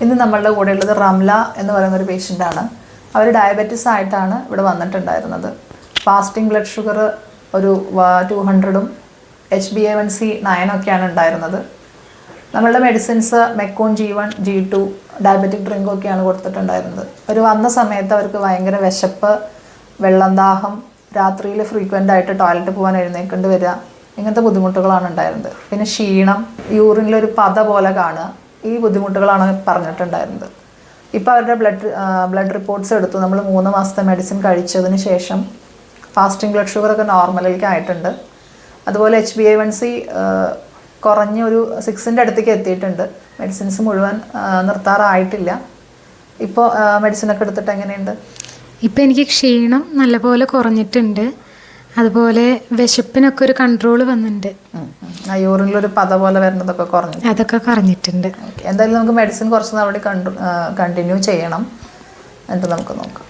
ഇന്ന് നമ്മളുടെ കൂടെ ഉള്ളത് റംല എന്ന് പറയുന്ന ഒരു പേഷ്യൻ്റാണ്. അവർ ഡയബറ്റിസ് ആയിട്ടാണ് ഇവിടെ വന്നിട്ടുണ്ടായിരുന്നത്. ഫാസ്റ്റിംഗ് ബ്ലഡ് ഷുഗർ ഒരു 200 HbA1c 9 ഒക്കെയാണ് ഉണ്ടായിരുന്നത്. നമ്മളുടെ medicines MECON G1 G2 diabetic ഡ്രിങ്കും ഒക്കെയാണ് കൊടുത്തിട്ടുണ്ടായിരുന്നത്. അവർ വന്ന സമയത്ത് അവർക്ക് ഭയങ്കര വിശപ്പ്, വെള്ളം ദാഹം, രാത്രിയിൽ ഫ്രീക്വൻ്റ് ആയിട്ട് ടോയ്ലറ്റ് പോകാൻ എഴുന്നേക്കേണ്ടി വരിക, ഇങ്ങനത്തെ ബുദ്ധിമുട്ടുകളാണ് ഉണ്ടായിരുന്നത്. പിന്നെ ക്ഷീണം, യൂറിനിലൊരു പത പോലെ കാണുക, ഈ ബുദ്ധിമുട്ടുകളാണ് പറഞ്ഞിട്ടുണ്ടായിരുന്നത്. ഇപ്പോൾ അവരുടെ ബ്ലഡ് റിപ്പോർട്ട്സ് എടുത്തു. നമ്മൾ 3 മാസത്തെ മെഡിസിൻ കഴിച്ചതിന് ശേഷം ഫാസ്റ്റിംഗ് ബ്ലഡ് ഷുഗറൊക്കെ നോർമലിലേക്ക് ആയിട്ടുണ്ട്. അതുപോലെ HbA1c കുറഞ്ഞ് ഒരു 6ൻ്റെ അടുത്തേക്ക് എത്തിയിട്ടുണ്ട്. മെഡിസിൻസ് മുഴുവൻ നിർത്താറായിട്ടില്ല. ഇപ്പോൾ മെഡിസിനൊക്കെ എടുത്തിട്ട് എങ്ങനെയുണ്ട്? ഇപ്പം എനിക്ക് ക്ഷീണം നല്ലപോലെ കുറഞ്ഞിട്ടുണ്ട്. അതുപോലെ വിശപ്പിനൊക്കെ ഒരു കൺട്രോൾ വന്നിട്ടുണ്ട്. യൂറിനിലൊരു പത പോലെ വരുന്നതൊക്കെ അതൊക്കെ കുറഞ്ഞിട്ടുണ്ട്. എന്തായാലും നമുക്ക് മെഡിസിൻ കുറച്ച് നാൾ കണ്ടിന്യൂ ചെയ്യണം. എന്നിട്ട് നമുക്ക് നോക്കാം.